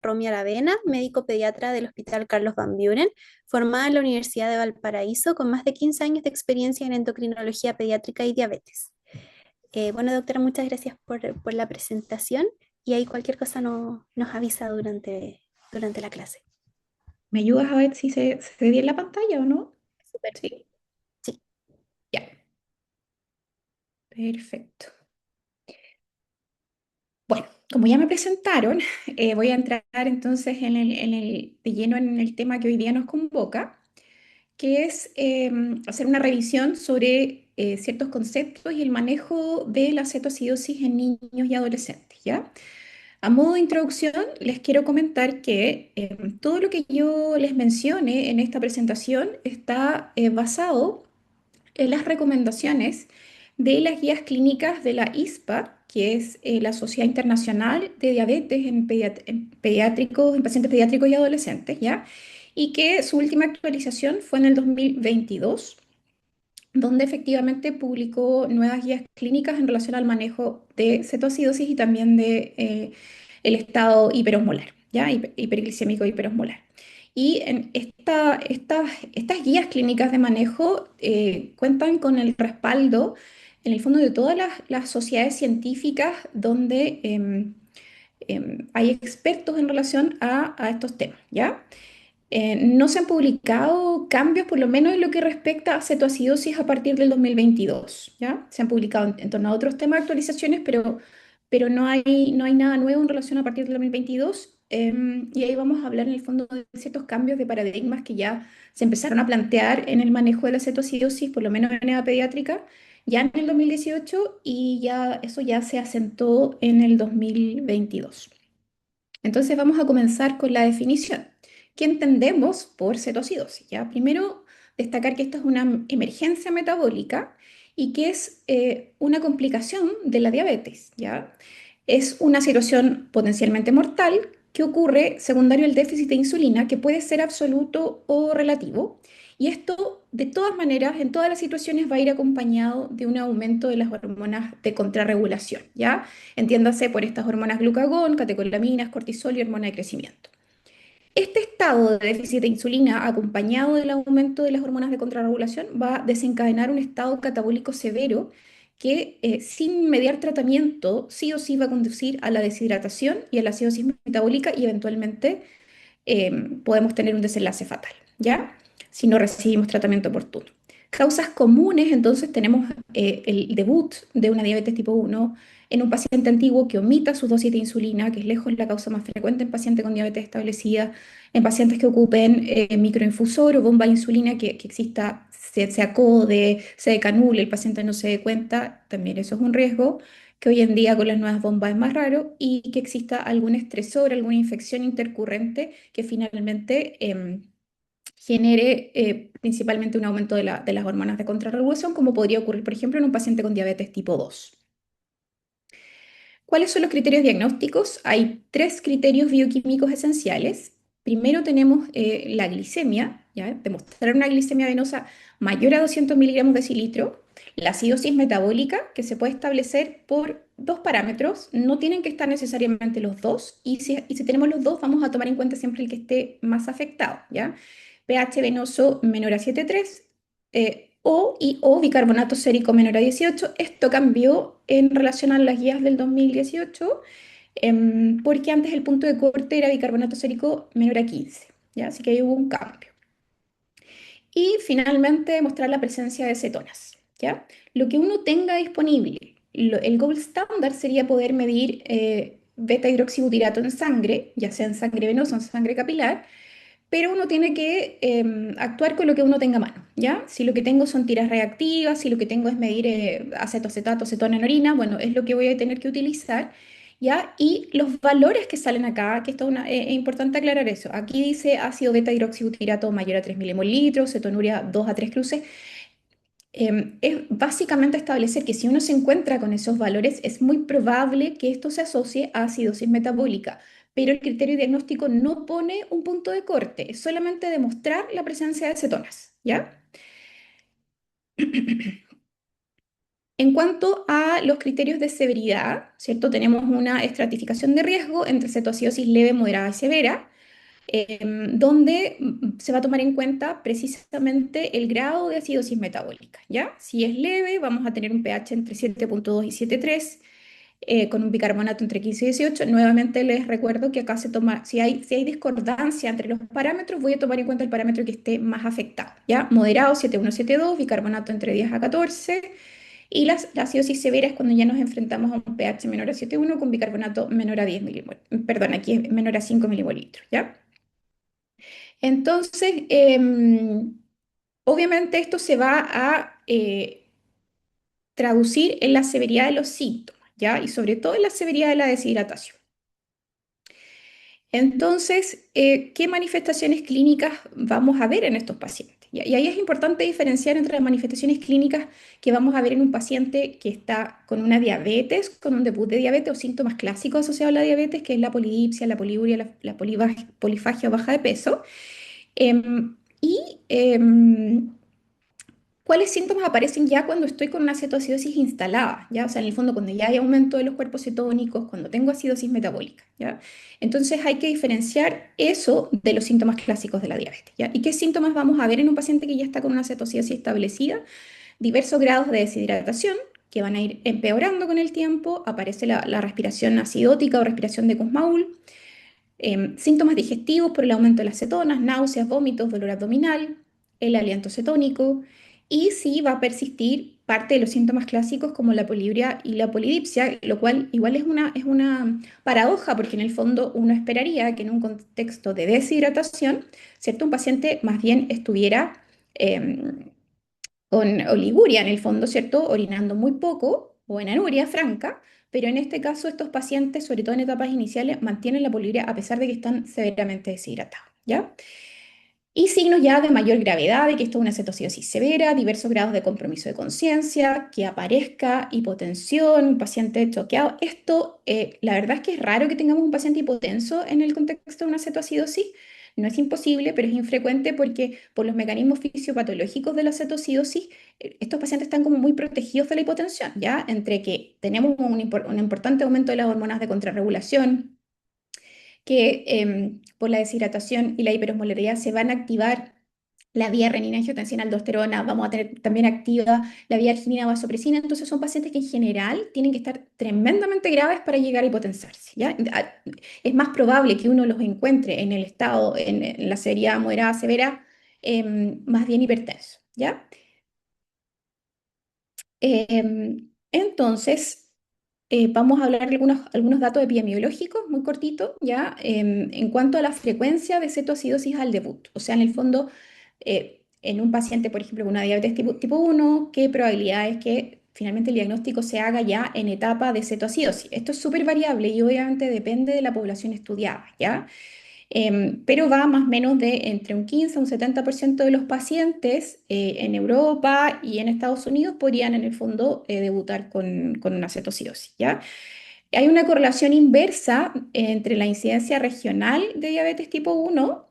Romy Aravena, médico pediatra del Hospital Carlos Van Buren, formada en la Universidad de Valparaíso con más de 15 años de experiencia en endocrinología pediátrica y diabetes. Bueno, doctora, muchas gracias por la presentación y ahí cualquier cosa nos avisa durante la clase. ¿Me ayudas a ver si se ve bien la pantalla o no? Súper. Sí, Sí. ya, perfecto. Bueno, como ya me presentaron, voy a entrar entonces de lleno en el tema que hoy día nos convoca, que es hacer una revisión sobre ciertos conceptos y el manejo de la cetoacidosis en niños y adolescentes, ¿ya? A modo de introducción, les quiero comentar que todo lo que yo les mencione en esta presentación está basado en las recomendaciones de las guías clínicas de la ISPA, que es la Sociedad Internacional de Diabetes en pediátricos, en pacientes pediátricos y adolescentes, ¿ya? Y que su última actualización fue en el 2022, donde efectivamente publicó nuevas guías clínicas en relación al manejo de cetoacidosis y también de el estado hiperosmolar, ¿ya? Hiperglicémico hiperosmolar. Y estas guías clínicas de manejo cuentan con el respaldo, en el fondo, de todas las sociedades científicas donde hay expertos en relación a estos temas, ¿ya? No se han publicado cambios, por lo menos en lo que respecta a cetoacidosis a partir del 2022, ¿ya? Se han publicado en torno a otros temas de actualizaciones, pero no hay nada nuevo en relación a partir del 2022. Y ahí vamos a hablar en el fondo de ciertos cambios de paradigmas que ya se empezaron a plantear en el manejo de la cetoacidosis, por lo menos en edad pediátrica, ya en el 2018 y ya eso ya se asentó en el 2022. Entonces vamos a comenzar con la definición. ¿Qué entendemos por cetoacidosis? ¿Ya? Primero, destacar que esta es una emergencia metabólica y que es una complicación de la diabetes, ¿ya? Es una situación potencialmente mortal que ocurre secundario al déficit de insulina, que puede ser absoluto o relativo. Y esto, de todas maneras, en todas las situaciones va a ir acompañado de un aumento de las hormonas de contrarregulación, ¿ya? Entiéndase por estas hormonas glucagón, catecolaminas, cortisol y hormona de crecimiento. Este estado de déficit de insulina acompañado del aumento de las hormonas de contrarregulación va a desencadenar un estado catabólico severo que sin mediar tratamiento sí o sí va a conducir a la deshidratación y a la acidosis metabólica y eventualmente podemos tener un desenlace fatal, ¿ya? Si no recibimos tratamiento oportuno. Causas comunes, entonces tenemos el debut de una diabetes tipo 1 en un paciente antiguo que omita sus dosis de insulina, que es lejos la causa más frecuente en pacientes con diabetes establecida, en pacientes que ocupen microinfusor o bomba de insulina que exista, se acode, se decanule, el paciente no se dé cuenta, también eso es un riesgo, que hoy en día con las nuevas bombas es más raro, y que exista algún estresor, alguna infección intercurrente que finalmente genere principalmente un aumento de las hormonas de contrarregulación, como podría ocurrir, por ejemplo, en un paciente con diabetes tipo 2. ¿Cuáles son los criterios diagnósticos? Hay tres criterios bioquímicos esenciales. Primero tenemos la glicemia, ¿ya? Demostrar una glicemia venosa mayor a 200 miligramos de cilitro. La acidosis metabólica, que se puede establecer por dos parámetros, no tienen que estar necesariamente los dos, y si tenemos los dos, vamos a tomar en cuenta siempre el que esté más afectado, ¿ya? pH venoso menor a 7,3 o bicarbonato sérico menor a 18. Esto cambió en relación a las guías del 2018, porque antes el punto de corte era bicarbonato sérico menor a 15, ¿ya? Así que ahí hubo un cambio. Y finalmente mostrar la presencia de cetonas, ¿ya? Lo que uno tenga disponible. El gold standard sería poder medir beta hidroxibutirato en sangre, ya sea en sangre venosa o en sangre capilar, pero uno tiene que actuar con lo que uno tenga a mano, ¿ya? Si lo que tengo son tiras reactivas, si lo que tengo es medir acetoacetato, acetona en orina, bueno, es lo que voy a tener que utilizar, ¿ya? Y los valores que salen acá, que esto es importante aclarar eso. Aquí dice ácido beta hidroxibutirato mayor a 3 milimolitros, cetonuria 2 a 3 cruces. Es básicamente establecer que si uno se encuentra con esos valores, es muy probable que esto se asocie a acidosis metabólica, pero el criterio diagnóstico no pone un punto de corte, es solamente demostrar la presencia de cetonas, ¿ya? En cuanto a los criterios de severidad, ¿cierto? Tenemos una estratificación de riesgo entre cetoacidosis leve, moderada y severa, donde se va a tomar en cuenta precisamente el grado de acidosis metabólica, ¿ya? Si es leve, vamos a tener un pH entre 7,2 y 7,3, con un bicarbonato entre 15 y 18. Nuevamente les recuerdo que acá se toma, si hay discordancia entre los parámetros, voy a tomar en cuenta el parámetro que esté más afectado, ¿ya? Moderado 7,1, 7,2, bicarbonato entre 10 a 14, y la acidosis severa es cuando ya nos enfrentamos a un pH menor a 7,1 con bicarbonato menor a 10 milimol, perdón, aquí es menor a 5 milimolitros, ¿ya? Entonces, obviamente esto se va a traducir en la severidad de los síntomas, ¿ya? Y sobre todo en la severidad de la deshidratación. Entonces, ¿qué manifestaciones clínicas vamos a ver en estos pacientes? Y ahí es importante diferenciar entre las manifestaciones clínicas que vamos a ver en un paciente que está con una diabetes, con un debut de diabetes o síntomas clásicos asociados a la diabetes, que es la polidipsia, la poliuria, la polifagia o baja de peso. Y ¿cuáles síntomas aparecen ya cuando estoy con una cetoacidosis instalada? ¿Ya? O sea, en el fondo, cuando ya hay aumento de los cuerpos cetónicos, cuando tengo acidosis metabólica, ¿ya? Entonces hay que diferenciar eso de los síntomas clásicos de la diabetes, ¿ya? ¿Y qué síntomas vamos a ver en un paciente que ya está con una cetoacidosis establecida? Diversos grados de deshidratación que van a ir empeorando con el tiempo. Aparece la respiración acidótica o respiración de Kussmaul. Síntomas digestivos por el aumento de las cetonas, náuseas, vómitos, dolor abdominal, el aliento cetónico, y sí va a persistir parte de los síntomas clásicos como la poliuria y la polidipsia, lo cual igual es una paradoja porque en el fondo uno esperaría que en un contexto de deshidratación, ¿cierto? Un paciente más bien estuviera con oliguria en el fondo, ¿cierto? Orinando muy poco o en anuria franca, pero en este caso estos pacientes, sobre todo en etapas iniciales, mantienen la poliuria a pesar de que están severamente deshidratados, ¿ya? Y signos ya de mayor gravedad, de que esto es una cetocidosis severa, diversos grados de compromiso de conciencia, que aparezca hipotensión, un paciente choqueado. Esto, la verdad es que es raro que tengamos un paciente hipotenso en el contexto de una cetocidosis. No es imposible, pero es infrecuente porque por los mecanismos fisiopatológicos de la cetocidosis, estos pacientes están como muy protegidos de la hipotensión, ¿ya? Entre que tenemos un importante aumento de las hormonas de contrarregulación, que por la deshidratación y la hiperosmolaridad se van a activar la vía renina-angiotensina-aldosterona, vamos a tener también activa la vía arginina-vasopresina. Entonces son pacientes que en general tienen que estar tremendamente graves para llegar a hipotensarse, ¿ya? Es más probable que uno los encuentre en el estado, en la severidad moderada severa, más bien hipertenso, ¿ya? Entonces, vamos a hablar de algunos datos epidemiológicos muy cortitos, ¿ya? En cuanto a la frecuencia de cetoacidosis al debut. O sea, en el fondo, en un paciente, por ejemplo, con una diabetes tipo 1, ¿qué probabilidad es que finalmente el diagnóstico se haga ya en etapa de cetoacidosis? Esto es súper variable y obviamente depende de la población estudiada, ¿ya? Pero va más o menos de entre un 15 a un 70% de los pacientes en Europa y en Estados Unidos podrían en el fondo debutar con una cetocidosis, ¿ya? Hay una correlación inversa entre la incidencia regional de diabetes tipo 1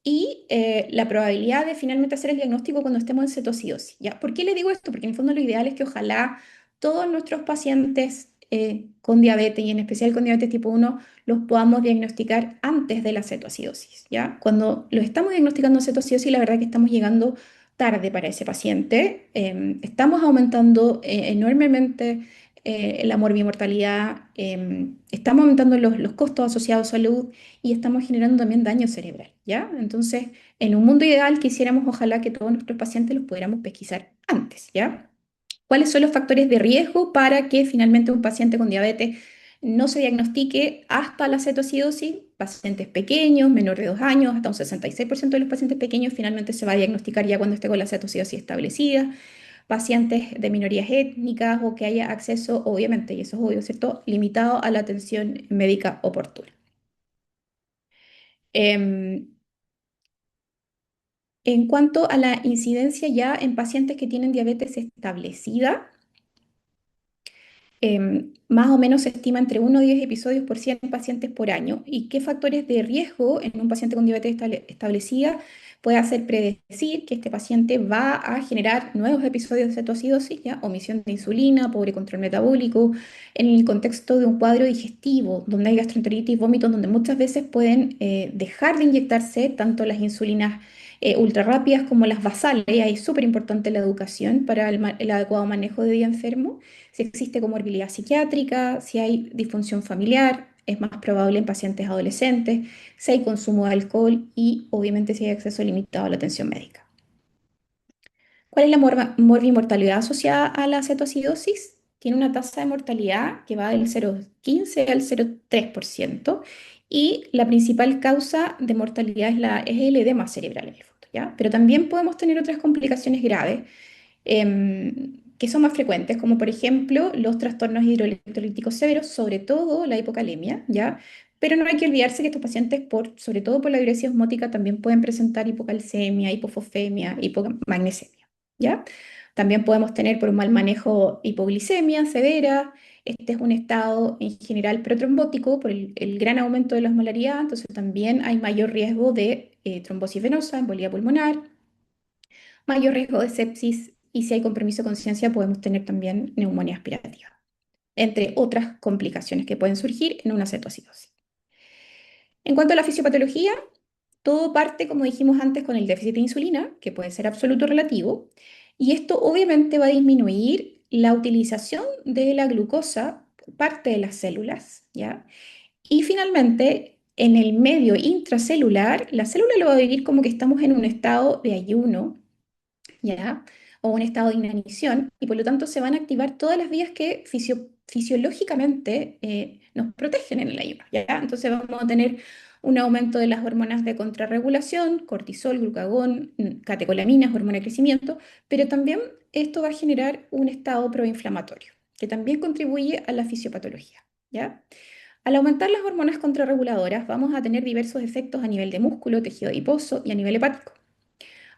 y la probabilidad de finalmente hacer el diagnóstico cuando estemos en cetocidosis, ¿ya? ¿Por qué le digo esto? Porque en el fondo lo ideal es que ojalá todos nuestros pacientes con diabetes y en especial con diabetes tipo 1 los podamos diagnosticar antes de la cetoacidosis, ¿ya? Cuando lo estamos diagnosticando en cetoacidosis, la verdad es que estamos llegando tarde para ese paciente. Estamos aumentando enormemente la morbimortalidad, estamos aumentando los costos asociados a salud y estamos generando también daño cerebral, ¿ya? Entonces, en un mundo ideal quisiéramos ojalá que todos nuestros pacientes los pudiéramos pesquisar antes, ¿ya? ¿Cuáles son los factores de riesgo para que finalmente un paciente con diabetes no se diagnostique hasta la cetoacidosis? Pacientes pequeños, menor de 2 años, hasta un 66% de los pacientes pequeños finalmente se va a diagnosticar ya cuando esté con la cetoacidosis establecida. Pacientes de minorías étnicas o que haya acceso, obviamente, y eso es obvio, ¿cierto?, limitado a la atención médica oportuna. Em, en cuanto a la incidencia ya en pacientes que tienen diabetes establecida, Más o menos se estima entre 1 a 10 episodios por 100 pacientes por año. ¿Y qué factores de riesgo en un paciente con diabetes establecida puede hacer predecir que este paciente va a generar nuevos episodios de cetoacidosis, ¿ya? Omisión de insulina, pobre control metabólico, en el contexto de un cuadro digestivo, donde hay gastroenteritis, vómitos, donde muchas veces pueden dejar de inyectarse tanto las insulinas ultra rápidas como las basales. Y ahí es súper importante la educación para el adecuado manejo de día enfermo. Si existe comorbilidad psiquiátrica, si hay disfunción familiar, es más probable en pacientes adolescentes, si hay consumo de alcohol y obviamente si hay acceso limitado a la atención médica. ¿Cuál es la morbimortalidad asociada a la cetoacidosis? Tiene una tasa de mortalidad que va del 0,15 al 0,3% y la principal causa de mortalidad es el edema cerebral en el fondo, ¿ya? Pero también podemos tener otras complicaciones graves que son más frecuentes, como por ejemplo los trastornos hidroelectrolíticos severos, sobre todo la hipocalemia, ¿ya? Pero no hay que olvidarse que estos pacientes, sobre todo por la diuresis osmótica, también pueden presentar hipocalcemia, hipofosfemia, hipomagnesemia, ¿ya? También podemos tener por un mal manejo hipoglicemia severa. Este es un estado en general protrombótico por el gran aumento de la osmolaridad, entonces también hay mayor riesgo de trombosis venosa, embolía pulmonar, mayor riesgo de sepsis y si hay compromiso de conciencia podemos tener también neumonía aspirativa, entre otras complicaciones que pueden surgir en una cetoacidosis. En cuanto a la fisiopatología, todo parte, como dijimos antes, con el déficit de insulina, que puede ser absoluto o relativo, y esto obviamente va a disminuir la utilización de la glucosa por parte de las células, ¿ya? Y finalmente, en el medio intracelular, la célula lo va a vivir como que estamos en un estado de ayuno, ¿ya? O un estado de inanición, y por lo tanto se van a activar todas las vías que fisiológicamente nos protegen en el ayuno, ¿ya? Entonces vamos a tener un aumento de las hormonas de contrarregulación, cortisol, glucagón, catecolaminas, hormona de crecimiento, pero también esto va a generar un estado proinflamatorio, que también contribuye a la fisiopatología, ¿ya? Al aumentar las hormonas contrarreguladoras, vamos a tener diversos efectos a nivel de músculo, tejido adiposo y a nivel hepático.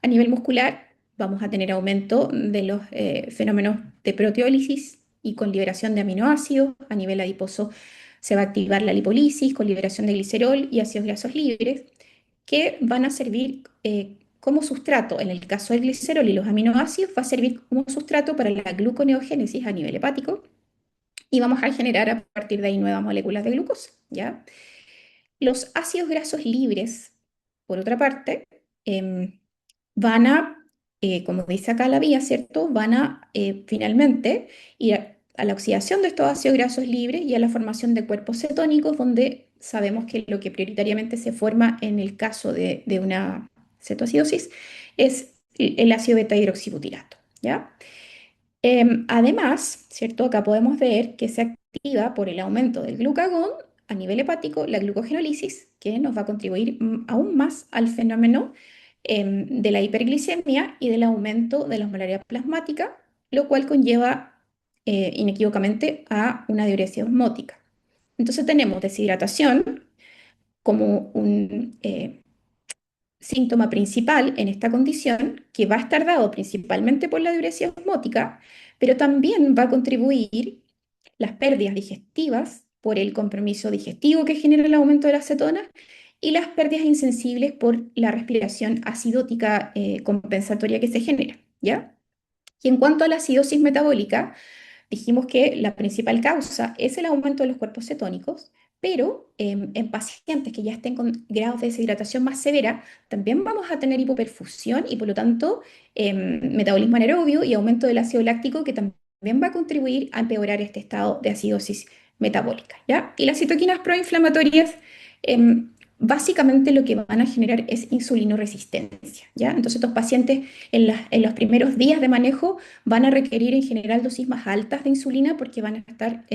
A nivel muscular, vamos a tener aumento de los fenómenos de proteólisis y con liberación de aminoácidos. A nivel adiposo se va a activar la lipólisis con liberación de glicerol y ácidos grasos libres que van a servir como sustrato. En el caso del glicerol y los aminoácidos, va a servir como sustrato para la gluconeogénesis a nivel hepático y vamos a generar a partir de ahí nuevas moléculas de glucosa, ¿ya? Los ácidos grasos libres, por otra parte, van a, como dice acá la vía, ¿cierto? Van a finalmente ir a la oxidación de estos ácidos grasos libres y a la formación de cuerpos cetónicos, donde sabemos que lo que prioritariamente se forma en el caso de una cetoacidosis es el ácido beta hidroxibutirato, ¿ya? Además, ¿cierto? Acá podemos ver que se activa por el aumento del glucagón a nivel hepático la glucogenólisis, que nos va a contribuir aún más al fenómeno de la hiperglicemia y del aumento de la osmolaridad plasmática, lo cual conlleva inequívocamente a una diuresis osmótica. Entonces tenemos deshidratación como un síntoma principal en esta condición, que va a estar dado principalmente por la diuresis osmótica, pero también va a contribuir las pérdidas digestivas por el compromiso digestivo que genera el aumento de las cetonas y las pérdidas insensibles por la respiración acidótica compensatoria que se genera, ¿ya? Y en cuanto a la acidosis metabólica, dijimos que la principal causa es el aumento de los cuerpos cetónicos, pero en pacientes que ya estén con grados de deshidratación más severa, también vamos a tener hipoperfusión y por lo tanto metabolismo anaerobio y aumento del ácido láctico que también va a contribuir a empeorar este estado de acidosis metabólica, ¿ya? Y las citoquinas proinflamatorias básicamente lo que van a generar es insulinoresistencia, ¿ya? Entonces estos pacientes en los primeros días de manejo van a requerir en general dosis más altas de insulina porque van a estar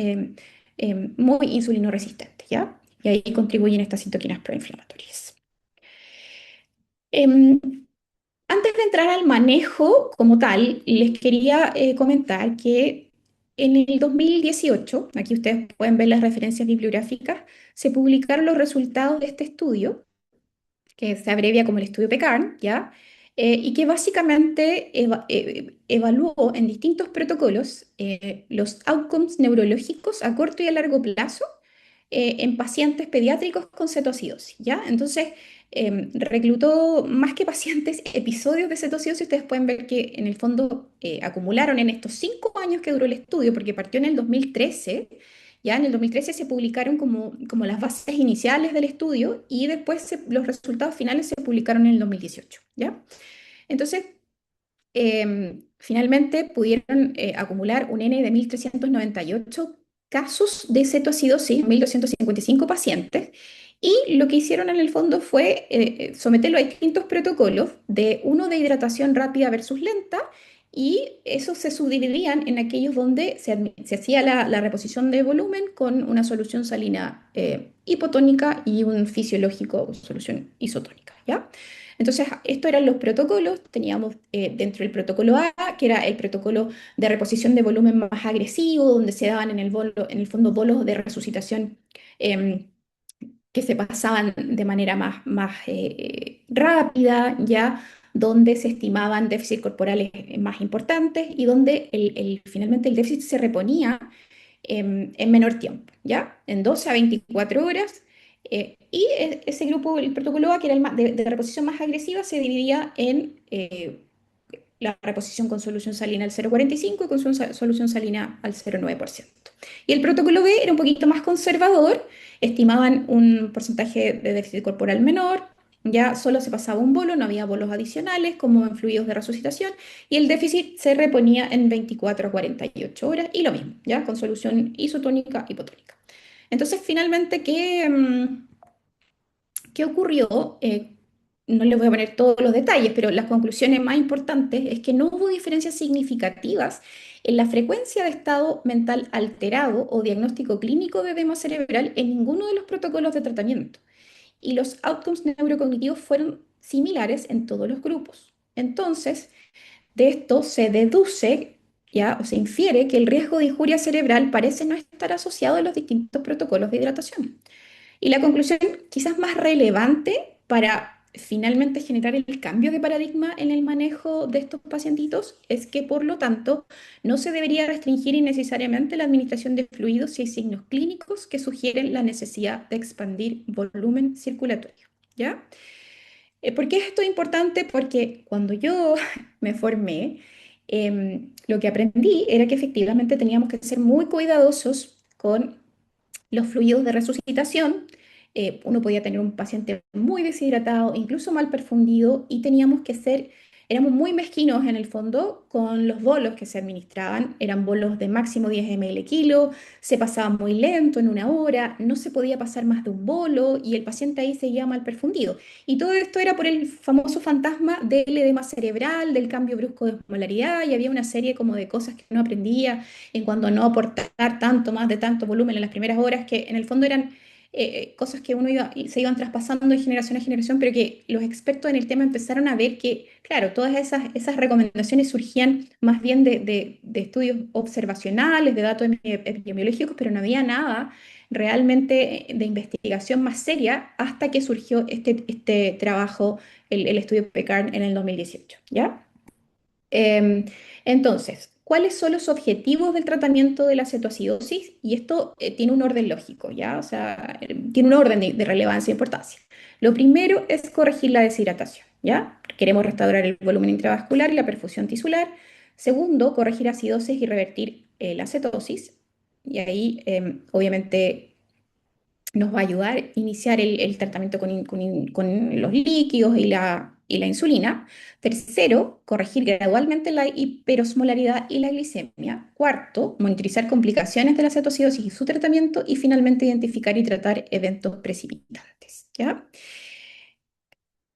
muy insulinoresistentes, ¿ya? Y ahí contribuyen estas citoquinas proinflamatorias. Em, Antes de entrar al manejo como tal, les quería comentar que en el 2018, aquí ustedes pueden ver las referencias bibliográficas, se publicaron los resultados de este estudio que se abrevia como el estudio PECARN, ¿ya? y que básicamente evaluó en distintos protocolos los outcomes neurológicos a corto y a largo plazo en pacientes pediátricos con cetoacidosis, ¿ya? Entonces, reclutó más que pacientes episodios de cetoacidosis. Ustedes pueden ver que en el fondo acumularon en estos 5 años que duró el estudio, porque partió en el 2013, ya en el 2013 se publicaron como las bases iniciales del estudio y después los resultados finales se publicaron en el 2018, ¿ya? Entonces, finalmente pudieron acumular un N de 1.398 casos de cetoacidosis, 1.255 pacientes, y lo que hicieron en el fondo fue someterlo a distintos protocolos de uno de hidratación rápida versus lenta, y esos se subdividían en aquellos donde se hacía la reposición de volumen con una solución salina hipotónica y un fisiológico, solución isotónica, ¿ya? Entonces, estos eran los protocolos. Teníamos dentro del protocolo A, que era el protocolo de reposición de volumen más agresivo, donde se daban en el fondo bolos de resucitación em, que se pasaban de manera más rápida, ya donde se estimaban déficits corporales más importantes y donde finalmente el déficit se reponía en menor tiempo, ¿ya? En 12 a 24 horas. Ese grupo, el protocolo A, que era el de reposición más agresiva, se dividía en la reposición con solución salina al 0,45 y con solución salina al 0,9%. Y el protocolo B era un poquito más conservador, estimaban un porcentaje de déficit corporal menor, ya solo se pasaba un bolo, no había bolos adicionales como en fluidos de resucitación, y el déficit se reponía en 24 a 48 horas, y lo mismo, ya con solución isotónica, hipotónica. Entonces, finalmente, ¿qué ocurrió? No les voy a poner todos los detalles, pero las conclusiones más importantes es que no hubo diferencias significativas en la frecuencia de estado mental alterado o diagnóstico clínico de edema cerebral en ninguno de los protocolos de tratamiento. Y los outcomes neurocognitivos fueron similares en todos los grupos. Entonces, de esto se deduce, ya, o se infiere que el riesgo de injuria cerebral parece no estar asociado a los distintos protocolos de hidratación. Y la conclusión quizás más relevante para finalmente generar el cambio de paradigma en el manejo de estos pacientitos es que, por lo tanto, no se debería restringir innecesariamente la administración de fluidos si hay signos clínicos que sugieren la necesidad de expandir volumen circulatorio, ¿ya? ¿Por qué esto es importante? Porque cuando yo me formé, lo que aprendí era que efectivamente teníamos que ser muy cuidadosos con los fluidos de resucitación. Uno podía tener un paciente muy deshidratado, incluso mal perfundido, y éramos muy mezquinos en el fondo con los bolos que se administraban. Eran bolos de máximo 10 ml kilo, se pasaba muy lento en una hora, no se podía pasar más de un bolo y el paciente ahí seguía mal perfundido. Y todo esto era por el famoso fantasma del edema cerebral, del cambio brusco de osmolaridad, y había una serie como de cosas que uno aprendía en cuanto a no aportar tanto más de tanto volumen en las primeras horas, que en el fondo eran cosas que se iban traspasando de generación a generación, pero que los expertos en el tema empezaron a ver que, claro, todas esas recomendaciones surgían más bien de estudios observacionales, de datos epidemiológicos, pero no había nada realmente de investigación más seria hasta que surgió este trabajo, el estudio PECARN en el 2018, ¿ya? Em, entonces, ¿cuáles son los objetivos del tratamiento de la cetoacidosis? Y esto tiene un orden lógico, ¿ya? O sea, tiene un orden de relevancia e importancia. Lo primero es corregir la deshidratación, ¿ya? Queremos restaurar el volumen intravascular y la perfusión tisular. Segundo, corregir acidosis y revertir la cetosis. Y ahí, obviamente, nos va a ayudar a iniciar el tratamiento con los líquidos y la insulina. Tercero, corregir gradualmente la hiperosmolaridad y la glicemia. Cuarto, monitorizar complicaciones de la cetoacidosis y su tratamiento. Y finalmente, identificar y tratar eventos precipitantes, ¿ya?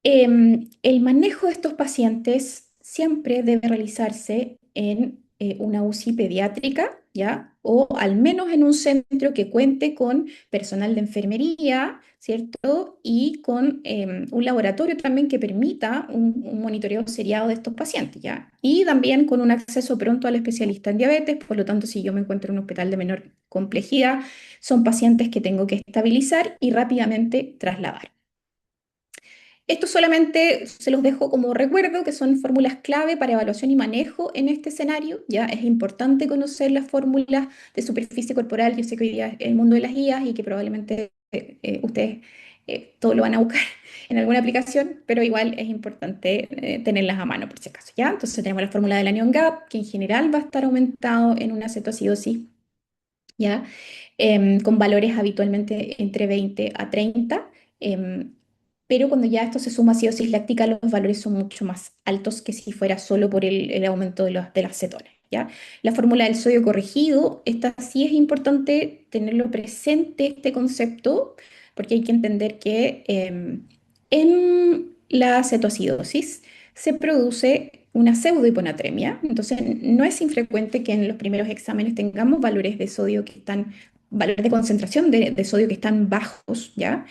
El manejo de estos pacientes siempre debe realizarse en una UCI pediátrica, ¿ya? O al menos en un centro que cuente con personal de enfermería, ¿cierto? Y con un laboratorio también que permita un monitoreo seriado de estos pacientes, ¿ya? Y también con un acceso pronto al especialista en diabetes. Por lo tanto, si yo me encuentro en un hospital de menor complejidad, son pacientes que tengo que estabilizar y rápidamente trasladar. Esto solamente se los dejo como recuerdo, que son fórmulas clave para evaluación y manejo en este escenario. Ya es importante conocer las fórmulas de superficie corporal. Yo sé que hoy día es el mundo de las guías y que probablemente ustedes todo lo van a buscar en alguna aplicación, pero igual es importante tenerlas a mano por si acaso. ¿Ya? Entonces tenemos la fórmula del anion gap, que en general va a estar aumentado en una cetoacidosis, ¿ya? Con valores habitualmente entre 20 a 30, em, pero cuando ya esto se suma a acidosis láctica, los valores son mucho más altos que si fuera solo por el aumento de las cetonas, ¿ya? La fórmula del sodio corregido, esta sí es importante tenerlo presente, este concepto, porque hay que entender que en la cetoacidosis se produce una pseudohiponatremia, entonces no es infrecuente que en los primeros exámenes tengamos valores de sodio que están, valores de concentración de sodio que están bajos, ¿ya?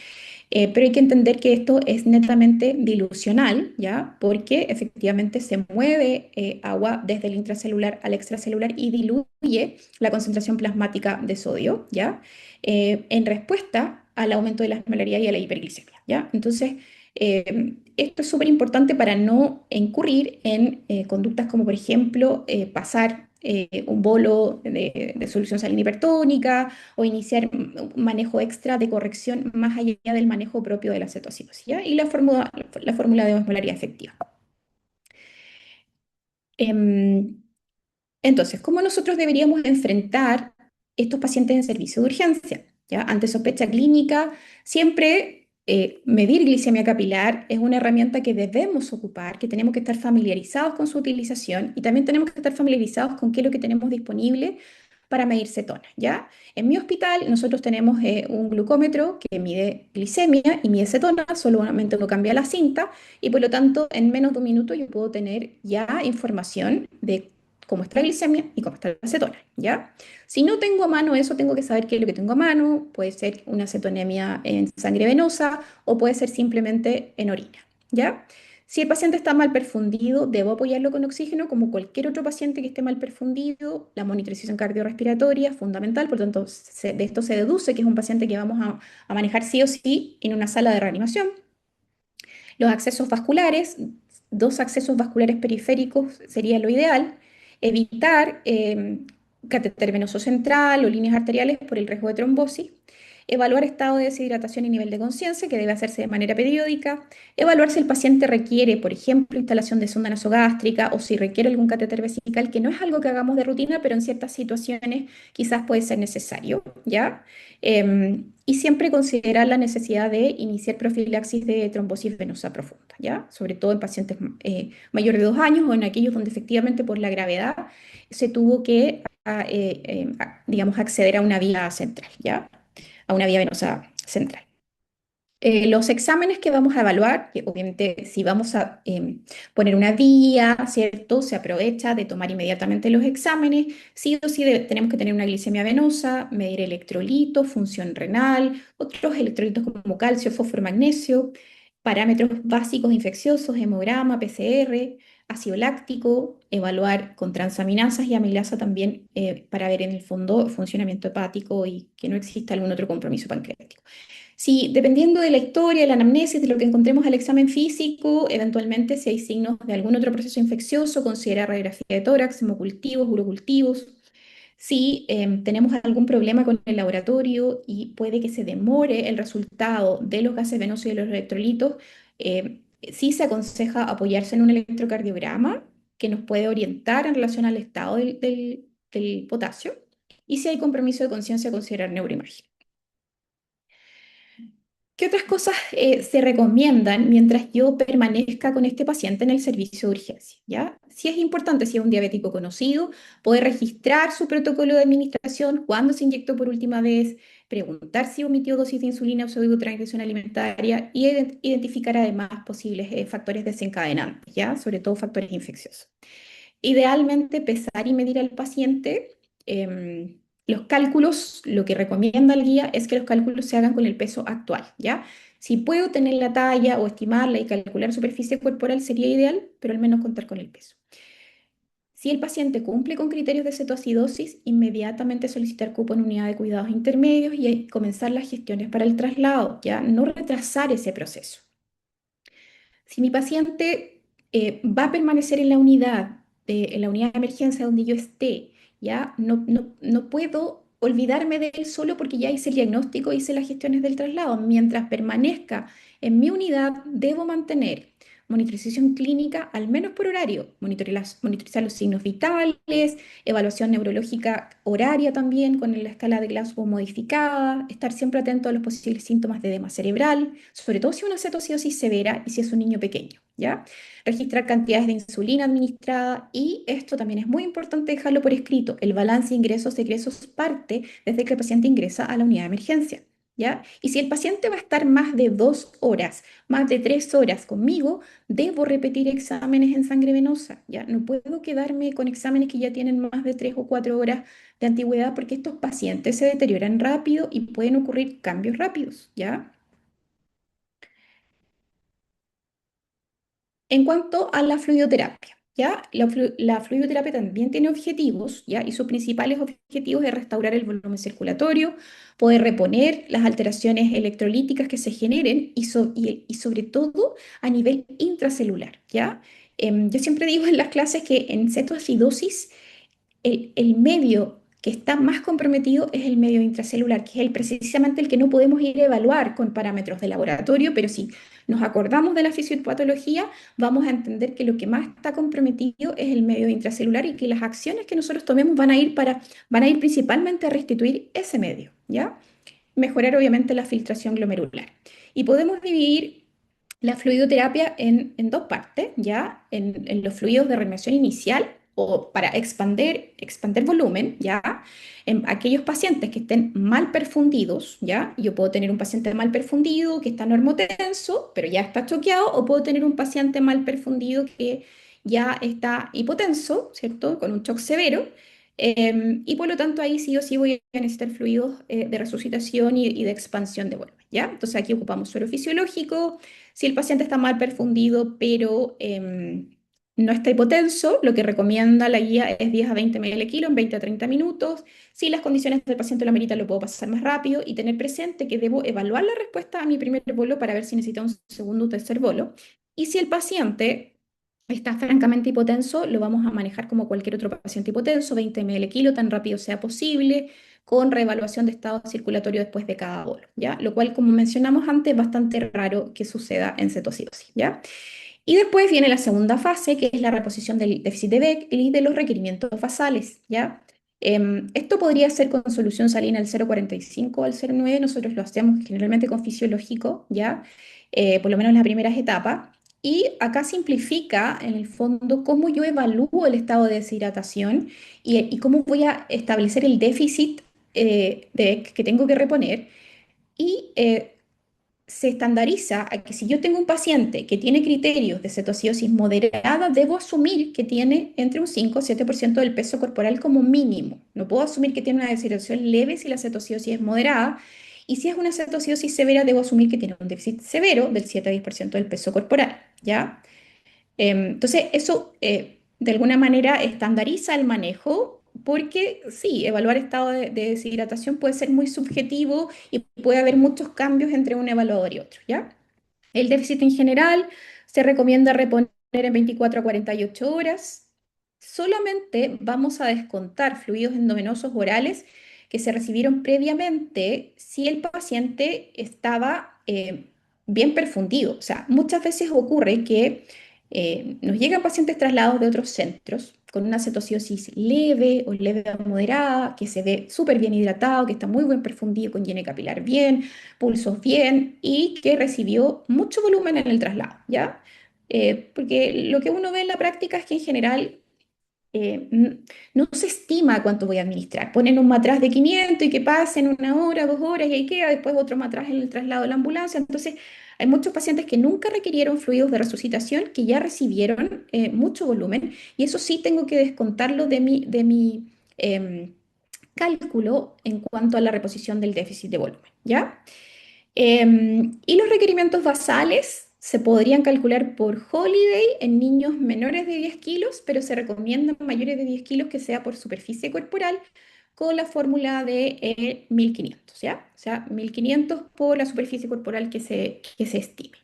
Pero hay que entender que esto es netamente dilucional, ¿ya? Porque efectivamente se mueve agua desde el intracelular al extracelular y diluye la concentración plasmática de sodio, ¿ya? En respuesta al aumento de la osmolaridad y a la hiperglicemia, ¿ya? Entonces, esto es súper importante para no incurrir en conductas como, por ejemplo, pasar un bolo de solución salina hipertónica o iniciar un manejo extra de corrección más allá del manejo propio de la cetoacidosis, ¿ya? Y la fórmula de osmolaridad efectiva. Em, entonces, ¿cómo nosotros deberíamos enfrentar estos pacientes en servicio de urgencia? ¿Ya? Ante sospecha clínica, siempre medir glicemia capilar es una herramienta que debemos ocupar, que tenemos que estar familiarizados con su utilización y también tenemos que estar familiarizados con qué es lo que tenemos disponible para medir cetonas, ¿ya? En mi hospital nosotros tenemos un glucómetro que mide glicemia y mide cetonas, solamente uno cambia la cinta y por lo tanto en menos de un minuto yo puedo tener ya información de cómo está la glicemia y cómo está la acetona, ¿ya? Si no tengo a mano eso, tengo que saber qué es lo que tengo a mano, puede ser una cetonemia en sangre venosa o puede ser simplemente en orina, ¿ya? Si el paciente está mal perfundido, debo apoyarlo con oxígeno como cualquier otro paciente que esté mal perfundido. La monitorización cardiorrespiratoria es fundamental, por lo tanto, de esto se deduce que es un paciente que vamos a manejar sí o sí en una sala de reanimación. Los accesos vasculares, dos accesos vasculares periféricos sería lo ideal. Evitar catéter venoso central o líneas arteriales por el riesgo de trombosis. Evaluar estado de deshidratación y nivel de conciencia, que debe hacerse de manera periódica. Evaluar si el paciente requiere, por ejemplo, instalación de sonda nasogástrica o si requiere algún catéter vesical, que no es algo que hagamos de rutina, pero en ciertas situaciones quizás puede ser necesario, ¿ya? Y siempre considerar la necesidad de iniciar profilaxis de trombosis venosa profunda, ¿ya? Sobre todo en pacientes mayores de 2 años o en aquellos donde efectivamente por la gravedad se tuvo que, digamos, acceder a una vía central, ¿ya? A una vía venosa central. Los exámenes que vamos a evaluar, que obviamente si vamos a poner una vía, ¿cierto? Se aprovecha de tomar inmediatamente los exámenes. Sí o sí tenemos que tener una glicemia venosa, medir electrolitos, función renal, otros electrolitos como calcio, fósforo, magnesio, parámetros básicos infecciosos, hemograma, PCR, ácido láctico, evaluar con transaminasas y amilasa también para ver en el fondo funcionamiento hepático y que no exista algún otro compromiso pancreático. Sí, dependiendo de la historia, de la anamnesis, de lo que encontremos al examen físico, eventualmente si hay signos de algún otro proceso infeccioso, considerar radiografía de tórax, hemocultivos, urocultivos. Si tenemos algún problema con el laboratorio y puede que se demore el resultado de los gases venosos y de los electrolitos, sí se aconseja apoyarse en un electrocardiograma que nos puede orientar en relación al estado del potasio. Y si hay compromiso de conciencia, considerar neuroimagen. ¿Qué otras cosas se recomiendan mientras yo permanezca con este paciente en el servicio de urgencia? ¿Ya? Sí es importante, si es un diabético conocido, poder registrar su protocolo de administración, cuándo se inyectó por última vez, preguntar si omitió dosis de insulina o pseudotransgresión alimentaria y identificar además posibles factores desencadenantes, ¿ya? Sobre todo factores infecciosos. Idealmente pesar y medir al paciente. Los cálculos, lo que recomienda el guía es que los cálculos se hagan con el peso actual, ¿ya? Si puedo tener la talla o estimarla y calcular superficie corporal sería ideal, pero al menos contar con el peso. Si el paciente cumple con criterios de cetoacidosis, inmediatamente solicitar cupo en unidad de cuidados intermedios y comenzar las gestiones para el traslado, ¿ya? No retrasar ese proceso. Si mi paciente va a permanecer en la unidad, en la unidad de emergencia donde yo esté, ya no puedo olvidarme de él solo porque ya hice el diagnóstico, hice las gestiones del traslado. Mientras permanezca en mi unidad, debo mantener monitorización clínica, al menos por horario, monitorizar los signos vitales, evaluación neurológica horaria también con la escala de Glasgow modificada, estar siempre atento a los posibles síntomas de edema cerebral, sobre todo si es una cetoacidosis severa y si es un niño pequeño, ¿ya? Registrar cantidades de insulina administrada y esto también es muy importante dejarlo por escrito. El balance ingresos-egresos parte desde que el paciente ingresa a la unidad de emergencia, ¿ya? Y si el paciente va a estar más de 2 horas, más de 3 horas conmigo, debo repetir exámenes en sangre venosa, ¿ya? No puedo quedarme con exámenes que ya tienen más de 3 o 4 horas de antigüedad porque estos pacientes se deterioran rápido y pueden ocurrir cambios rápidos, ¿ya? En cuanto a la fluidoterapia, ¿ya? La fluidoterapia también tiene objetivos, ¿ya? Y sus principales objetivos es restaurar el volumen circulatorio, poder reponer las alteraciones electrolíticas que se generen y sobre todo a nivel intracelular, ¿ya? Yo siempre digo en las clases que en cetoacidosis el medio que está más comprometido es el medio intracelular, que es precisamente el que no podemos ir a evaluar con parámetros de laboratorio, pero si nos acordamos de la fisiopatología, vamos a entender que lo que más está comprometido es el medio intracelular y que las acciones que nosotros tomemos van a ir principalmente a restituir ese medio, ¿ya? Mejorar obviamente la filtración glomerular. Y podemos dividir la fluidoterapia en dos partes, ¿ya? En los fluidos de reanimación inicial o para expander volumen, ¿ya? En aquellos pacientes que estén mal perfundidos, ¿ya? Yo puedo tener un paciente mal perfundido que está normotenso, pero ya está choqueado, o puedo tener un paciente mal perfundido que ya está hipotenso, ¿cierto? Con un shock severo. Y por lo tanto ahí sí o sí voy a necesitar fluidos de resucitación y de expansión de volumen, ¿ya? Entonces aquí ocupamos suero fisiológico. Si el paciente está mal perfundido, pero no está hipotenso, lo que recomienda la guía es 10 a 20 ml kilo en 20 a 30 minutos. Si las condiciones del paciente lo ameritan, lo puedo pasar más rápido y tener presente que debo evaluar la respuesta a mi primer bolo para ver si necesita un segundo o tercer bolo. Y si el paciente está francamente hipotenso, lo vamos a manejar como cualquier otro paciente hipotenso, 20 ml kilo, tan rápido sea posible, con reevaluación de estado circulatorio después de cada bolo, ¿ya? Lo cual, como mencionamos antes, es bastante raro que suceda en cetocidosis, ¿ya? Y después viene la segunda fase, que es la reposición del déficit de Beck y de los requerimientos basales, ¿ya? Esto podría ser con solución salina al 0,45 o al 0,9. Nosotros lo hacemos generalmente con fisiológico, ¿ya? Por lo menos en las primeras etapas. Y acá simplifica, en el fondo, cómo yo evalúo el estado de deshidratación y cómo voy a establecer el déficit que tengo que reponer. Y se estandariza a que si yo tengo un paciente que tiene criterios de cetoacidosis moderada, debo asumir que tiene entre un 5 y 7% del peso corporal como mínimo. No puedo asumir que tiene una deshidratación leve si la cetoacidosis es moderada. Y si es una cetoacidosis severa, debo asumir que tiene un déficit severo del 7 a 10% del peso corporal, ¿ya? Entonces, eso de alguna manera estandariza el manejo, porque sí, evaluar estado de deshidratación puede ser muy subjetivo y puede haber muchos cambios entre un evaluador y otro, ¿ya? El déficit en general se recomienda reponer en 24 a 48 horas. Solamente vamos a descontar fluidos endovenosos orales que se recibieron previamente si el paciente estaba bien perfundido. O sea, muchas veces ocurre que nos llegan pacientes trasladados de otros centros con una cetoacidosis leve o leve a moderada, que se ve súper bien hidratado, que está muy buen perfundido, con llene capilar bien, pulsos bien y que recibió mucho volumen en el traslado, ¿ya? Porque lo que uno ve en la práctica es que en general no se estima cuánto voy a administrar. Ponen un matraz de 500 y que pasen 1 hora, 2 horas y ahí queda, después otro matraz en el traslado de la ambulancia. Entonces, hay muchos pacientes que nunca requirieron fluidos de resucitación, que ya recibieron mucho volumen y eso sí tengo que descontarlo de mi cálculo en cuanto a la reposición del déficit de volumen, ¿ya? Y los requerimientos basales se podrían calcular por holiday en niños menores de 10 kilos, pero se recomiendan mayores de 10 kilos que sea por superficie corporal con la fórmula de 1500, ¿ya? O sea, 1500 por la superficie corporal que se estime.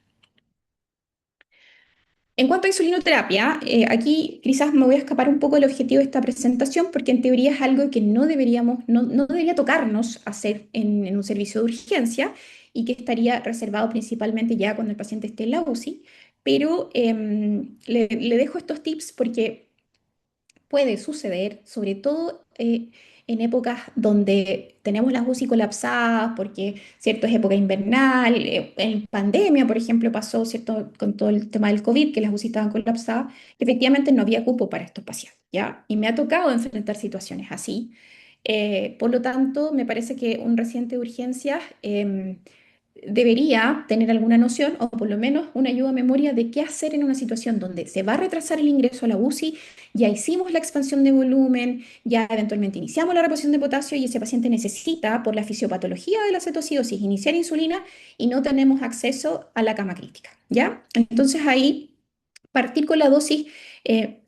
En cuanto a insulinoterapia, aquí quizás me voy a escapar un poco del objetivo de esta presentación porque en teoría es algo que no deberíamos, no debería tocarnos hacer en un servicio de urgencia y que estaría reservado principalmente ya cuando el paciente esté en la UCI, pero le dejo estos tips porque puede suceder, sobre todo en épocas donde tenemos las UCI colapsadas, porque, ¿cierto? Es época invernal, en pandemia, por ejemplo, pasó, ¿cierto? Con todo el tema del COVID, que las UCI estaban colapsadas, que efectivamente no había cupo para estos pacientes, ¿ya? Y me ha tocado enfrentar situaciones así. Por lo tanto, me parece que un residente de urgencias debería tener alguna noción o por lo menos una ayuda a memoria de qué hacer en una situación donde se va a retrasar el ingreso a la UCI, ya hicimos la expansión de volumen, ya eventualmente iniciamos la reposición de potasio y ese paciente necesita, por la fisiopatología de la cetoacidosis, iniciar insulina y no tenemos acceso a la cama crítica, ¿ya? Entonces ahí partir con la dosis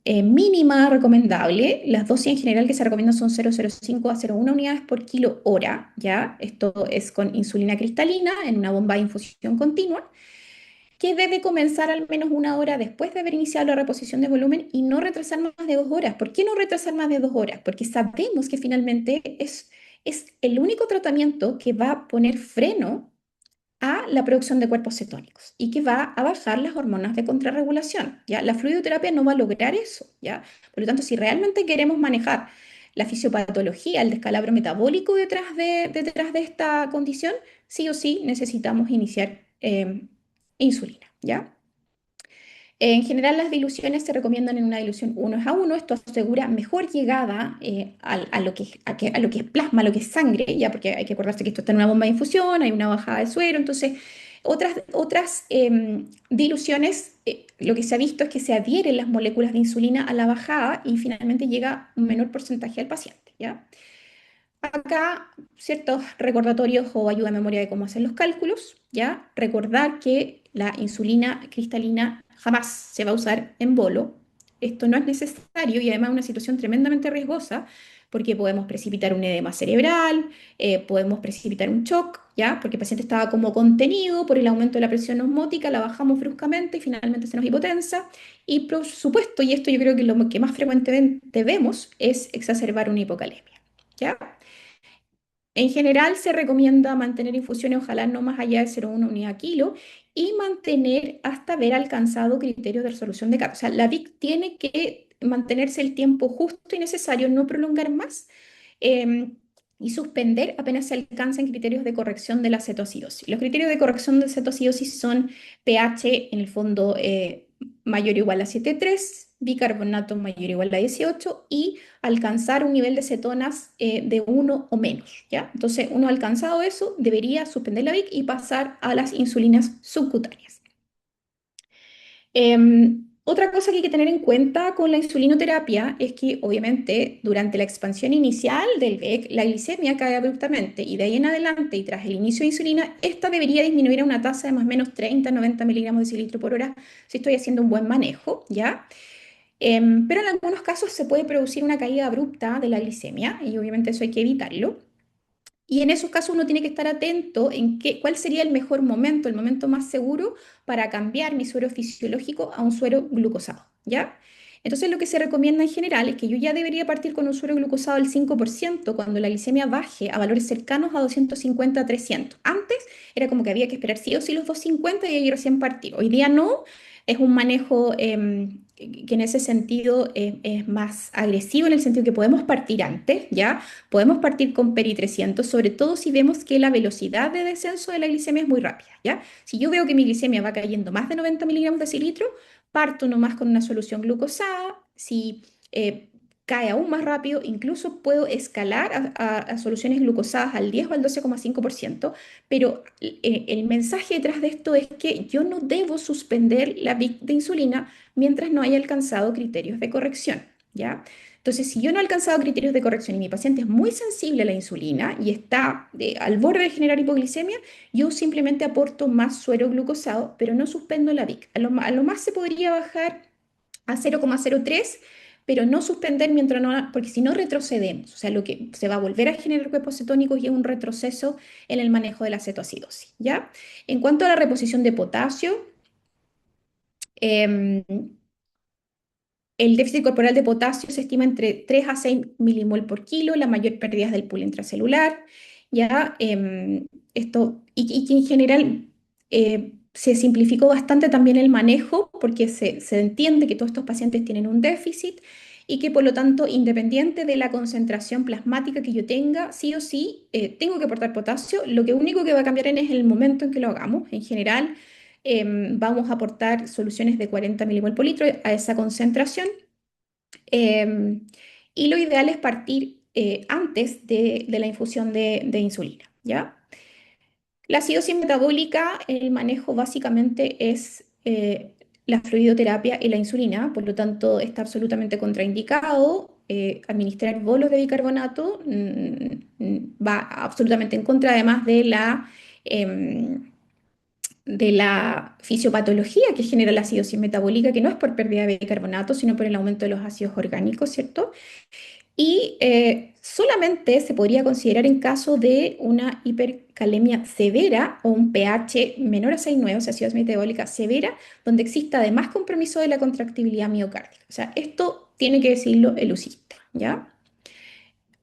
mínima recomendable. Las dosis en general que se recomiendan son 0,05 a 0,1 unidades por kilo hora, ¿ya? Esto es con insulina cristalina en una bomba de infusión continua, que debe comenzar al menos una hora después de haber iniciado la reposición de volumen y no retrasar más de 2 horas. ¿Por qué no retrasar más de 2 horas? Porque sabemos que finalmente es el único tratamiento que va a poner freno a la producción de cuerpos cetónicos y que va a bajar las hormonas de contrarregulación, ¿ya? La fluidoterapia no va a lograr eso, ¿ya? Por lo tanto, si realmente queremos manejar la fisiopatología, el descalabro metabólico detrás de esta condición, sí o sí necesitamos iniciar insulina, ¿ya? En general, las diluciones se recomiendan en una dilución 1:1. Esto asegura mejor llegada a lo que, a lo que es plasma, a lo que es sangre, ya porque hay que acordarse que esto está en una bomba de infusión, hay una bajada de suero. Entonces, otras diluciones, lo que se ha visto es que se adhieren las moléculas de insulina a la bajada y finalmente llega un menor porcentaje al paciente, ¿ya? Acá, ciertos recordatorios o ayuda a memoria de cómo hacer los cálculos, ¿ya? Recordar que la insulina cristalina jamás se va a usar en bolo. Esto no es necesario y además es una situación tremendamente riesgosa porque podemos precipitar un edema cerebral, podemos precipitar un shock, ¿ya? Porque el paciente estaba como contenido por el aumento de la presión osmótica, la bajamos bruscamente y finalmente se nos hipotensa. Y por supuesto, y esto yo creo que lo que más frecuentemente vemos es exacerbar una hipocalemia, ¿ya? En general se recomienda mantener infusiones ojalá no más allá de 0,1 unidad kilo y mantener hasta haber alcanzado criterios de resolución de carga. O sea, la VIC tiene que mantenerse el tiempo justo y necesario, no prolongar más eh, y suspender apenas se alcancen criterios de corrección de la cetoacidosis. Los criterios de corrección de cetoacidosis son pH en el fondo mayor o igual a 7,3, bicarbonato mayor o igual a 18 y alcanzar un nivel de cetonas de 1 o menos, ¿ya? Entonces, uno alcanzado eso, debería suspender la VIC y pasar a las insulinas subcutáneas. Otra cosa que hay que tener en cuenta con la insulinoterapia es que obviamente durante la expansión inicial del VEC la glicemia cae abruptamente y de ahí en adelante y tras el inicio de insulina, esta debería disminuir a una tasa de más o menos 30-90 miligramos de cilitro por hora si estoy haciendo un buen manejo, ¿ya? Pero en algunos casos se puede producir una caída abrupta de la glicemia y obviamente eso hay que evitarlo. Y en esos casos uno tiene que estar atento en cuál sería el mejor momento, el momento más seguro para cambiar mi suero fisiológico a un suero glucosado, ¿ya? Entonces lo que se recomienda en general es que yo ya debería partir con un suero glucosado del 5% cuando la glicemia baje a valores cercanos a 250 a 300. Antes era como que había que esperar sí o sí los 250 y ahí recién partir. Hoy día no, es un manejo que en ese sentido es más agresivo en el sentido que podemos partir antes, ¿ya? Podemos partir con Peri 300, sobre todo si vemos que la velocidad de descenso de la glicemia es muy rápida, ¿ya? Si yo veo que mi glicemia va cayendo más de 90 miligramos de cilitro, parto nomás con una solución glucosada. Si cae aún más rápido, incluso puedo escalar a soluciones glucosadas al 10 o al 12,5%, pero el mensaje detrás de esto es que yo no debo suspender la VIC de insulina mientras no haya alcanzado criterios de corrección, ¿ya? Entonces, si yo no he alcanzado criterios de corrección y mi paciente es muy sensible a la insulina y está al borde de generar hipoglicemia, yo simplemente aporto más suero glucosado, pero no suspendo la VIC. A lo más se podría bajar a 0,03, pero no suspender mientras no, porque si no retrocedemos, o sea, lo que se va a volver a generar cuerpos cetónicos y es un retroceso en el manejo de la cetoacidosis, ¿ya? En cuanto a la reposición de potasio, Em, el déficit corporal de potasio se estima entre 3 a 6 milimol por kilo, la mayor pérdida es del pool intracelular, ¿ya? Y que en general se simplificó bastante también el manejo porque se entiende que todos estos pacientes tienen un déficit y que por lo tanto, independiente de la concentración plasmática que yo tenga, sí o sí tengo que aportar potasio. Lo que único que va a cambiar es el momento en que lo hagamos. En general, vamos a aportar soluciones de 40 milimol por litro a esa concentración. em, y lo ideal es partir antes de la infusión de insulina, ¿ya? La acidosis metabólica, el manejo básicamente es la fluidoterapia y la insulina, por lo tanto está absolutamente contraindicado. Administrar bolos de bicarbonato va absolutamente en contra, además em, de la fisiopatología que genera la acidosis metabólica, que no es por pérdida de bicarbonato, sino por el aumento de los ácidos orgánicos, ¿cierto? Y solamente se podría considerar en caso de una hipercalemia severa o un pH menor a 6,9, o sea, acidosis metabólica severa, donde exista además compromiso de la contractibilidad miocárdica. O sea, esto tiene que decirlo el UCIsta, ¿ya?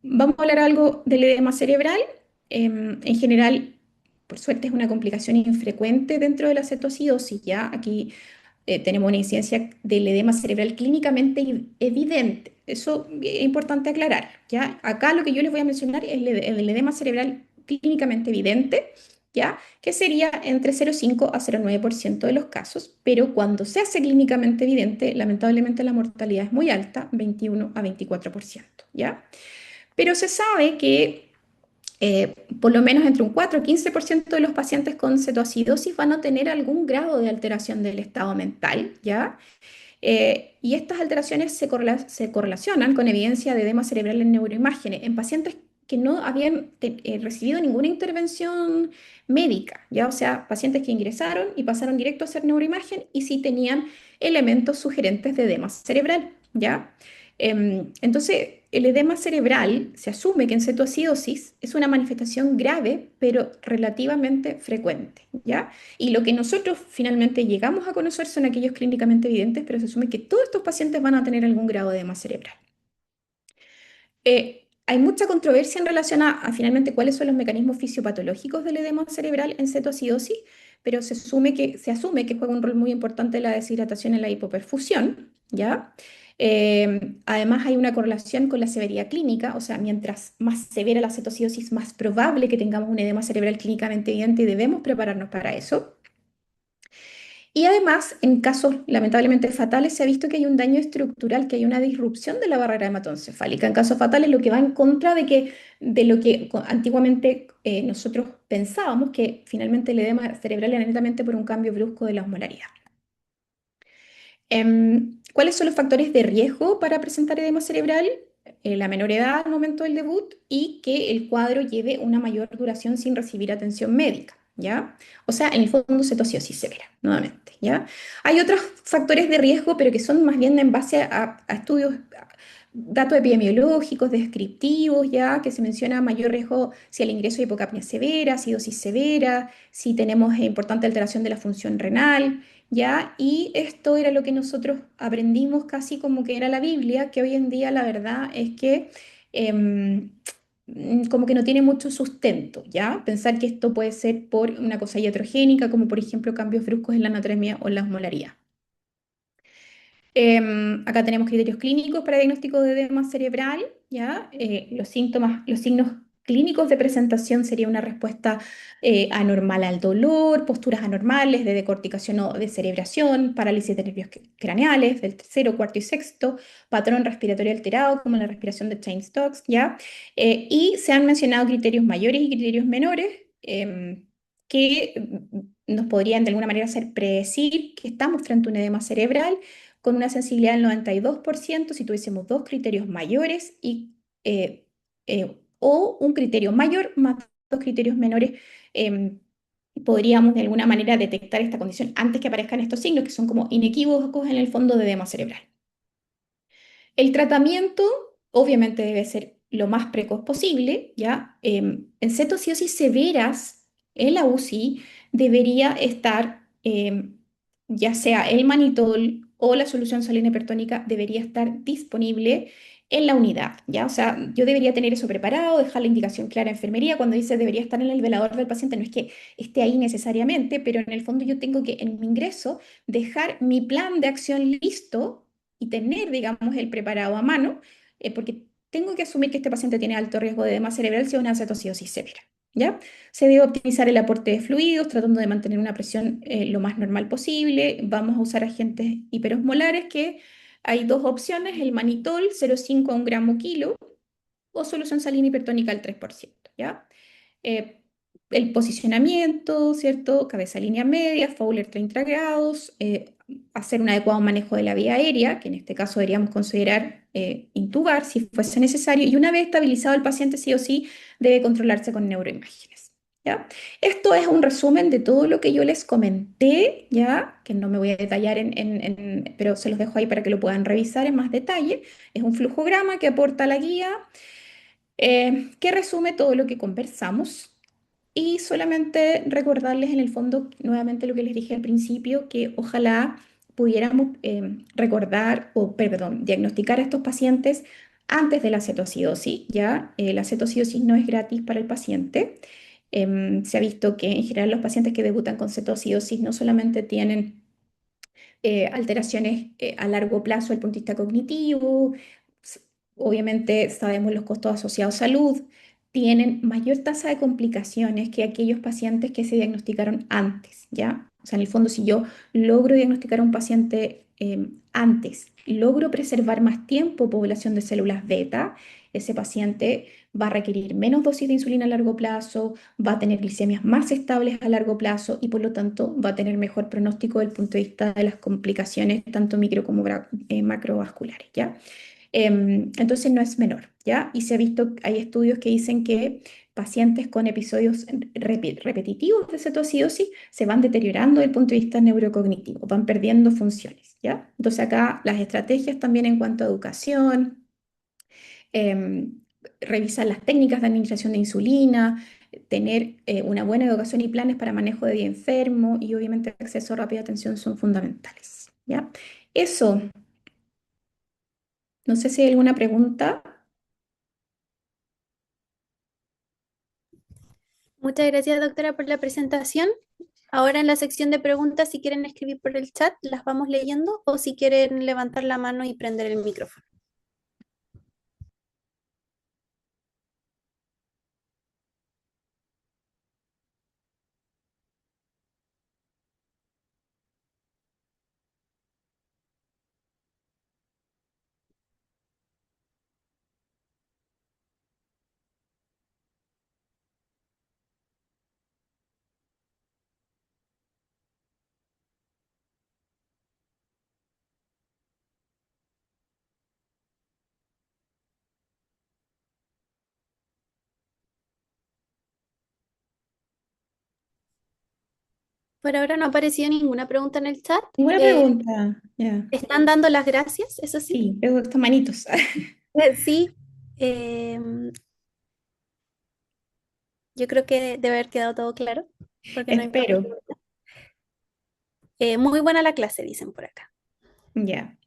Vamos a hablar algo del edema cerebral. En general, por suerte, es una complicación infrecuente dentro de la cetoacidosis, ¿ya? Aquí tenemos una incidencia del edema cerebral clínicamente evidente. Eso es importante aclarar, ¿ya? Acá lo que yo les voy a mencionar es el edema cerebral clínicamente evidente, ¿ya? Que sería entre 0,5 a 0,9% de los casos, pero cuando se hace clínicamente evidente, lamentablemente la mortalidad es muy alta, 21 a 24%, ¿ya? Pero se sabe que por lo menos entre un 4 y 15% de los pacientes con cetoacidosis van a tener algún grado de alteración del estado mental, ¿ya? Y estas alteraciones se correlacionan con evidencia de edema cerebral en neuroimágenes en pacientes que no habían recibido ninguna intervención médica, ¿ya? O sea, pacientes que ingresaron y pasaron directo a hacer neuroimagen y sí tenían elementos sugerentes de edema cerebral, ¿ya? Entonces, el edema cerebral se asume que en cetoacidosis es una manifestación grave, pero relativamente frecuente, ¿ya? Y lo que nosotros finalmente llegamos a conocer son aquellos clínicamente evidentes, pero se asume que todos estos pacientes van a tener algún grado de edema cerebral. Hay mucha controversia en relación a finalmente cuáles son los mecanismos fisiopatológicos del edema cerebral en cetoacidosis, pero se asume que juega un rol muy importante la deshidratación en la hipoperfusión, ¿ya? Además, hay una correlación con la severidad clínica, o sea, mientras más severa la cetoacidosis, más probable que tengamos un edema cerebral clínicamente evidente y debemos prepararnos para eso. Y además, en casos lamentablemente fatales, se ha visto que hay un daño estructural, que hay una disrupción de la barrera hematoencefálica. En casos fatales, lo que va en contra de lo que antiguamente nosotros pensábamos, que finalmente el edema cerebral era netamente por un cambio brusco de la osmolaridad. ¿Cuáles son los factores de riesgo para presentar edema cerebral? La menor edad al momento del debut y que el cuadro lleve una mayor duración sin recibir atención médica, ¿ya? O sea, en el fondo cetoacidosis severa, nuevamente, ¿ya? Hay otros factores de riesgo, pero que son más bien en base a estudios, datos epidemiológicos, descriptivos, ¿ya? Que se menciona mayor riesgo si el ingreso de hipocapnia severa, acidosis severa, si tenemos importante alteración de la función renal, ¿ya? Y esto era lo que nosotros aprendimos casi como que era la Biblia, que hoy en día la verdad es que em, como que no tiene mucho sustento, ¿ya? Pensar que esto puede ser por una cosa iatrogénica, como por ejemplo cambios bruscos en la anatomía o en la osmolaridad. Acá tenemos criterios clínicos para diagnóstico de edema cerebral, ¿ya? Los síntomas, los signos clínicos de presentación sería una respuesta anormal al dolor, posturas anormales de decorticación o descerebración, parálisis de nervios craneales del tercero, cuarto y sexto, patrón respiratorio alterado como la respiración de Cheyne-Stokes, ¿ya? Y se han mencionado criterios mayores y criterios menores que nos podrían de alguna manera hacer predecir que estamos frente a un edema cerebral con una sensibilidad del 92% si tuviésemos dos criterios mayores o un criterio mayor más dos criterios menores, podríamos de alguna manera detectar esta condición antes que aparezcan estos signos que son como inequívocos en el fondo de edema cerebral. El tratamiento obviamente debe ser lo más precoz posible, ¿ya? En cetoacidosis severas, en la UCI debería estar ya sea el manitol o la solución salina hipertónica, debería estar disponible en la unidad, ¿ya? O sea, yo debería tener eso preparado, dejar la indicación clara a enfermería. Cuando dice debería estar en el velador del paciente, no es que esté ahí necesariamente, pero en el fondo yo tengo que en mi ingreso dejar mi plan de acción listo y tener, digamos, el preparado a mano, porque tengo que asumir que este paciente tiene alto riesgo de edema cerebral si es una cetocidosis severa, ¿ya? Se debe optimizar el aporte de fluidos, tratando de mantener una presión lo más normal posible. Vamos a usar agentes hiperosmolares, que hay dos opciones: el manitol 0,5 a 1 gramo kilo o solución salina hipertónica al 3%, ¿ya? eh, el posicionamiento, ¿cierto? Cabeza línea media, Fowler 30 grados, hacer un adecuado manejo de la vía aérea, que en este caso deberíamos considerar intubar si fuese necesario, y una vez estabilizado el paciente, sí o sí, debe controlarse con neuroimágenes. ¿Ya? Esto es un resumen de todo lo que yo les comenté, ¿ya? Que no me voy a detallar pero se los dejo ahí para que lo puedan revisar en más detalle. Es un flujograma que aporta la guía, que resume todo lo que conversamos. Y solamente recordarles en el fondo nuevamente lo que les dije al principio, que ojalá pudiéramos recordar o, perdón, diagnosticar a estos pacientes antes de la cetoacidosis, ¿ya? La cetoacidosis no es gratis para el paciente. Se ha visto que en general los pacientes que debutan con cetoacidosis no solamente tienen alteraciones a largo plazo desde el punto de vista cognitivo. S- Obviamente sabemos los costos asociados a salud, tienen mayor tasa de complicaciones que aquellos pacientes que se diagnosticaron antes, ¿ya? O sea, en el fondo, si yo logro diagnosticar a un paciente antes, logro preservar más tiempo población de células beta, ese paciente va a requerir menos dosis de insulina a largo plazo, va a tener glicemias más estables a largo plazo y por lo tanto va a tener mejor pronóstico desde el punto de vista de las complicaciones tanto micro como macrovasculares, ¿ya? Entonces no es menor, ¿ya? Y se ha visto, hay estudios que dicen que pacientes con episodios repetitivos de cetoacidosis se van deteriorando desde el punto de vista neurocognitivo, van perdiendo funciones, ¿ya? Entonces acá las estrategias también en cuanto a educación, em, revisar las técnicas de administración de insulina, tener una buena educación y planes para manejo de día enfermo y obviamente acceso a rápida atención son fundamentales, ¿ya? Eso, no sé si hay alguna pregunta. Muchas gracias, doctora, por la presentación. Ahora en la sección de preguntas, si quieren escribir por el chat, las vamos leyendo o si quieren levantar la mano y prender el micrófono. Por ahora no ha aparecido ninguna pregunta en el chat. Buena Eh, pregunta, ya. Están dando las gracias, eso sí. Sí, veo estas manitos. Sí. Eh, yo creo que debe haber quedado todo claro, porque no hay más Espero, preguntas. Muy buena la clase, dicen por acá. ya, qué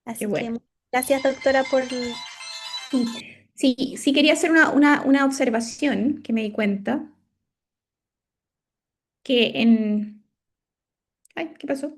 Así que bueno. gracias, doctora, por... Sí, sí, sí quería hacer una observación que me di cuenta, que en... Ay, ¿qué pasó?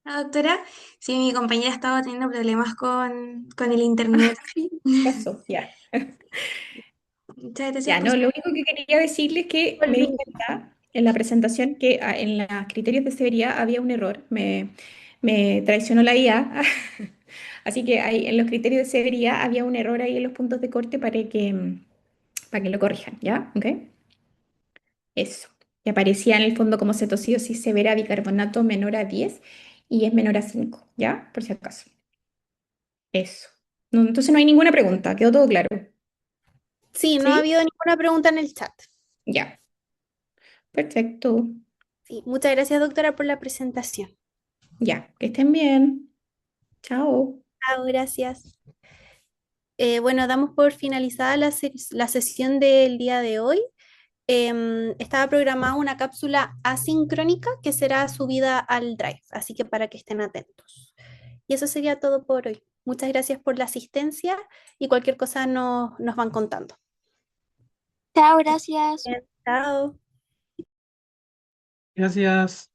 La doctora, sí, mi compañera estaba teniendo problemas con el internet. Sí, pasó, ya. Muchas gracias Ya, por no, su... lo único que quería decirles es que me di Volví. cuenta en la presentación que en los criterios de severidad había un error. Me traicionó la IA. Así que ahí, en los criterios de severidad había un error ahí en los puntos de corte para que lo corrijan, ¿ya? ¿Ok? Eso. Y aparecía en el fondo como cetocidosis severa bicarbonato menor a 10 y es menor a 5, ¿ya? Por si acaso. Eso. Entonces no hay ninguna pregunta, quedó todo claro. Sí, no ha ¿Sí? habido ninguna pregunta en el chat. Ya. Perfecto. Sí, muchas gracias, doctora, por la presentación. Ya. Que estén bien. Chao. Chao, gracias. Bueno, damos por finalizada la sesión del día de hoy. Estaba programada una cápsula asincrónica que será subida al Drive, así que para que estén atentos. Y eso sería todo por hoy. Muchas gracias por la asistencia y cualquier cosa nos van contando. Chao, gracias. Bien, chao. Gracias.